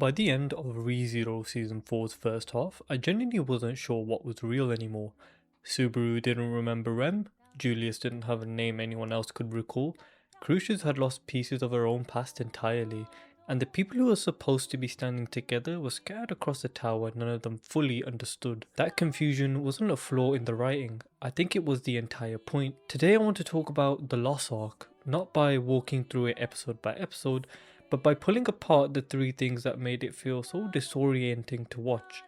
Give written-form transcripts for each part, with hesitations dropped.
By the end of ReZero Season 4's first half, I genuinely wasn't sure what was real anymore. Subaru didn't remember Rem, Julius didn't have a name anyone else could recall, Crucius had lost pieces of her own past entirely, and the people who were supposed to be standing together were scattered across the tower, none of them fully understood. That confusion wasn't a flaw in the writing, I think it was the entire point. Today I want to talk about the loss arc, not by walking through it episode by episode, but by pulling apart the three things that made it feel so disorienting to watch.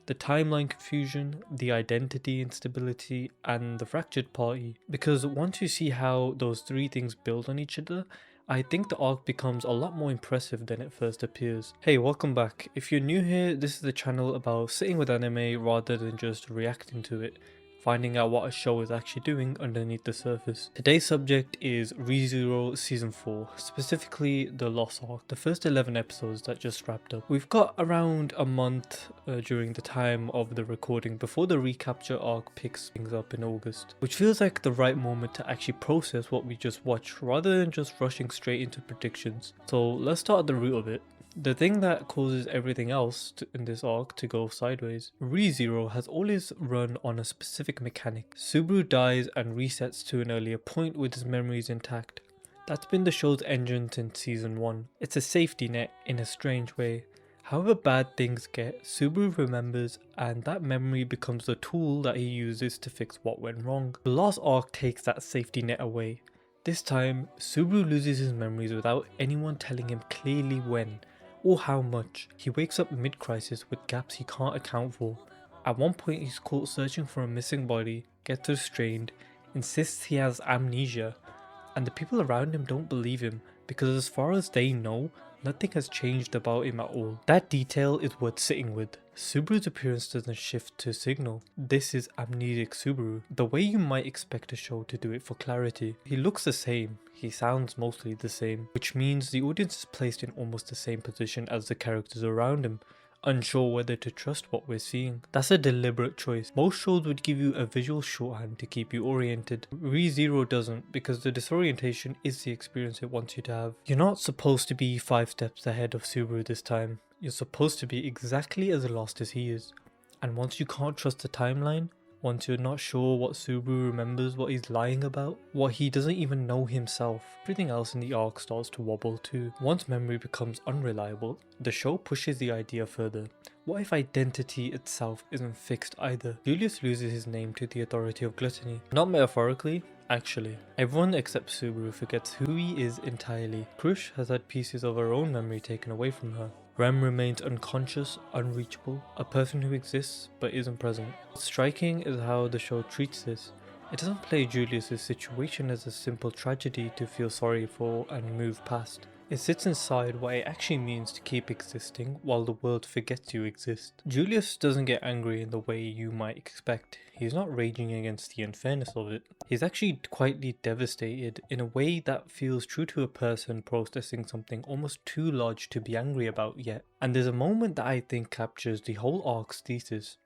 The timeline confusion, the identity instability, and the fractured party. Because once you see how those three things build on each other, I think the arc becomes a lot more impressive than it first appears. Hey, welcome back. If you're new here, this is the channel about sitting with anime rather than just reacting to it, finding out what a show is actually doing underneath the surface. Today's subject is ReZero Season 4, specifically the Lost Arc, the first 11 episodes that just wrapped up. We've got around a month during the time of the recording before the recapture arc picks things up in August, which feels like the right moment to actually process what we just watched rather than just rushing straight into predictions. So let's start at the root of it. The thing that causes everything else in this arc to go sideways. ReZero has always run on a specific mechanic. Subaru dies and resets to an earlier point with his memories intact. That's been the show's engine since season 1. It's a safety net in a strange way. However bad things get, Subaru remembers, and that memory becomes the tool that he uses to fix what went wrong. The last arc takes that safety net away. This time, Subaru loses his memories without anyone telling him clearly when or how much. He wakes up mid-crisis with gaps he can't account for. At one point he's caught searching for a missing body, gets restrained, insists he has amnesia, and the people around him don't believe him because as far as they know, nothing has changed about him at all. That detail is worth sitting with. Subaru's appearance doesn't shift to signal this is amnesic Subaru, the way you might expect a show to do it for clarity. He looks the same, he sounds mostly the same, which means the audience is placed in almost the same position as the characters around him, unsure whether to trust what we're seeing. That's a deliberate choice. Most shows would give you a visual shorthand to keep you oriented. ReZero doesn't, because the disorientation is the experience it wants you to have. You're not supposed to be 5 steps ahead of Subaru this time. You're supposed to be exactly as lost as he is. And once you can't trust the timeline, once you're not sure what Subaru remembers, what he's lying about, what he doesn't even know himself, everything else in the arc starts to wobble too. Once memory becomes unreliable, the show pushes the idea further. What if identity itself isn't fixed either? Julius loses his name to the authority of gluttony. Not metaphorically, actually. Everyone except Subaru forgets who he is entirely. Crush has had pieces of her own memory taken away from her. Rem remains unconscious, unreachable, a person who exists but isn't present. What's striking is how the show treats this. It doesn't play Julius' situation as a simple tragedy to feel sorry for and move past. It sits inside what it actually means to keep existing while the world forgets you exist. Julius doesn't get angry in the way you might expect. He's not raging against the unfairness of it. He's actually quietly devastated in a way that feels true to a person processing something almost too large to be angry about yet. And there's a moment that I think captures the whole arc's thesis.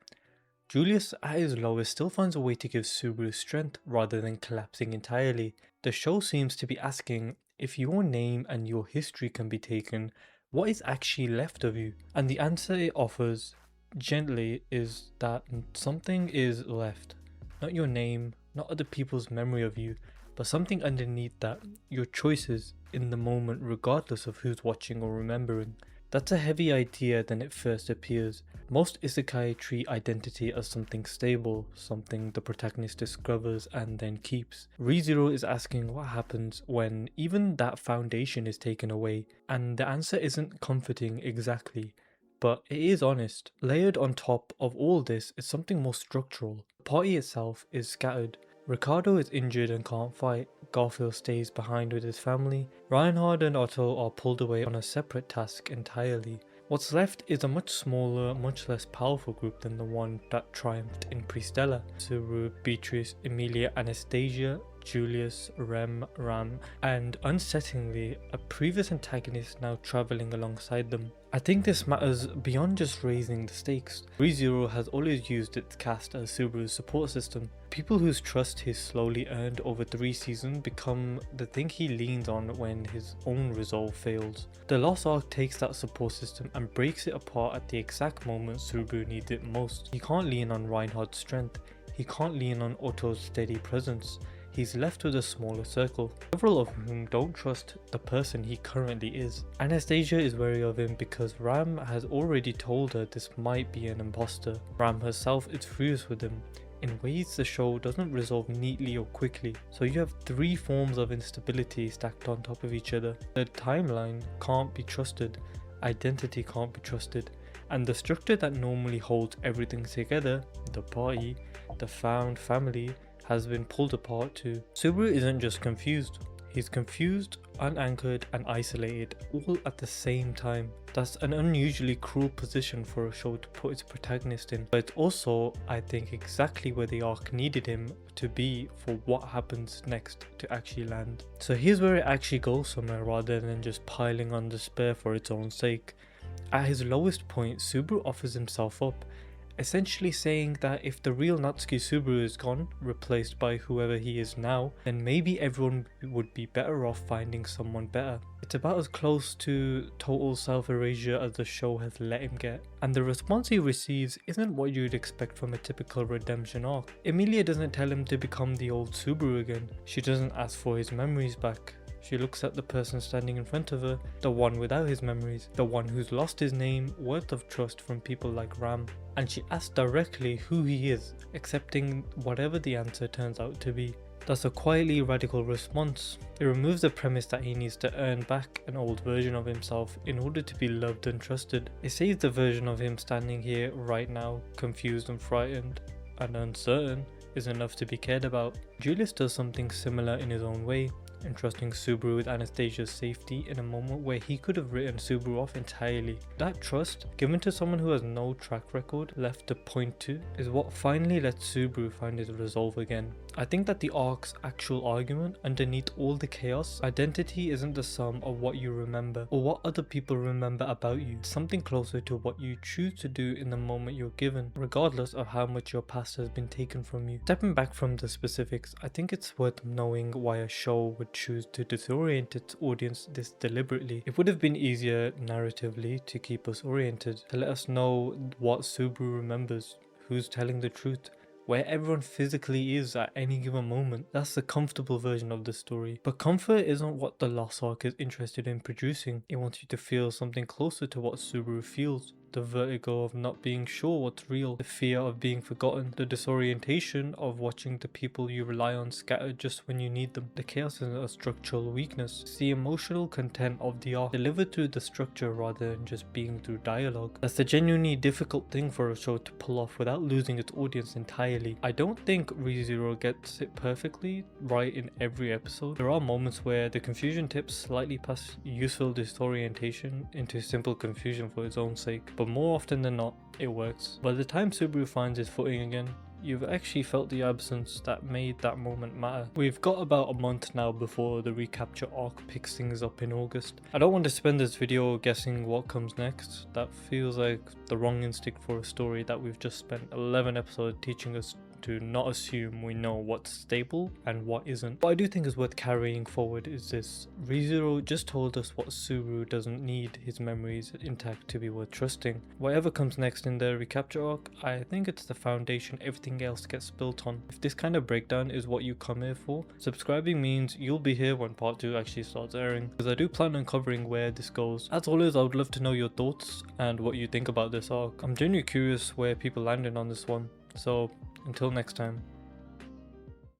Julius, at his lowest, still finds a way to give Subaru strength rather than collapsing entirely. The show seems to be asking, if your name and your history can be taken, what is actually left of you? And the answer it offers, gently, is that something is left. Not your name, not other people's memory of you, but something underneath that, your choices in the moment regardless of who's watching or remembering. That's a heavy idea than it first appears. Most isekai treat identity as something stable, something the protagonist discovers and then keeps. ReZero is asking what happens when even that foundation is taken away, and the answer isn't comforting exactly, but it is honest. Layered on top of all this is something more structural. The party itself is scattered. Ricardo is injured and can't fight, Garfield stays behind with his family, Reinhard and Otto are pulled away on a separate task entirely. What's left is a much smaller, much less powerful group than the one that triumphed in Pristella. Subaru, Beatrice, Emilia, Anastasia, Julius, Rem, Ram, and unsettlingly, a previous antagonist now travelling alongside them. I think this matters beyond just raising the stakes. ReZero has always used its cast as Subaru's support system. People whose trust he's slowly earned over 3 seasons become the thing he leans on when his own resolve fails. The Lost Ark takes that support system and breaks it apart at the exact moment Subaru needs it most. He can't lean on Reinhardt's strength, he can't lean on Otto's steady presence. He's left with a smaller circle, several of whom don't trust the person he currently is. Anastasia is wary of him because Ram has already told her this might be an imposter. Ram herself is furious with him, in ways the show doesn't resolve neatly or quickly. So you have 3 forms of instability stacked on top of each other. The timeline can't be trusted, identity can't be trusted, and the structure that normally holds everything together, the party, the found family, has been pulled apart too. Subaru isn't just confused, he's confused, unanchored and isolated all at the same time. That's an unusually cruel position for a show to put its protagonist in, but it's also, I think, exactly where the arc needed him to be for what happens next to actually land. So here's where it actually goes somewhere rather than just piling on despair for its own sake. At his lowest point, Subaru offers himself up, essentially saying that if the real Natsuki Subaru is gone, replaced by whoever he is now, then maybe everyone would be better off finding someone better. It's about as close to total self-erasure as the show has let him get, and the response he receives isn't what you'd expect from a typical redemption arc. Emilia doesn't tell him to become the old Subaru again, she doesn't ask for his memories back. She looks at the person standing in front of her, the one without his memories, the one who's lost his name, worth of trust from people like Ram, and she asks directly who he is, accepting whatever the answer turns out to be. That's a quietly radical response. It removes the premise that he needs to earn back an old version of himself in order to be loved and trusted. It saves the version of him standing here right now, confused and frightened and uncertain, is enough to be cared about. Julius does something similar in his own way, entrusting Subaru with Anastasia's safety in a moment where he could have written Subaru off entirely. That trust, given to someone who has no track record left to point to, is what finally lets Subaru find his resolve again. I think that the arc's actual argument, underneath all the chaos, identity isn't the sum of what you remember or what other people remember about you. It's something closer to what you choose to do in the moment you're given, regardless of how much your past has been taken from you. Stepping back from the specifics, I think it's worth knowing why a show would choose to disorient its audience this deliberately. It would have been easier narratively to keep us oriented, to let us know what Subaru remembers, who's telling the truth, where everyone physically is at any given moment. That's the comfortable version of the story. But comfort isn't what the Lost Ark is interested in producing. It wants you to feel something closer to what Subaru feels. The vertigo of not being sure what's real, the fear of being forgotten, the disorientation of watching the people you rely on scatter just when you need them. The chaos isn't a structural weakness, it's the emotional content of the arc, delivered through the structure rather than just being through dialogue. That's a genuinely difficult thing for a show to pull off without losing its audience entirely. I don't think ReZero gets it perfectly right in every episode. There are moments where the confusion tips slightly past useful disorientation into simple confusion for its own sake, but more often than not, it works. By the time Subaru finds his footing again, you've actually felt the absence that made that moment matter. We've got about a month now before the recapture arc picks things up in August. I don't want to spend this video guessing what comes next. That feels like the wrong instinct for a story that we've just spent 11 episodes teaching us to not assume we know what's stable and what isn't. What I do think is worth carrying forward is this. ReZero just told us what Subaru doesn't need his memories intact to be worth trusting. Whatever comes next in the recapture arc, I think it's the foundation everything else gets built on. If this kind of breakdown is what you come here for, subscribing means you'll be here when part 2 actually starts airing, because I do plan on covering where this goes. As always, I would love to know your thoughts and what you think about this arc. I'm genuinely curious where people landed on this one, so until next time.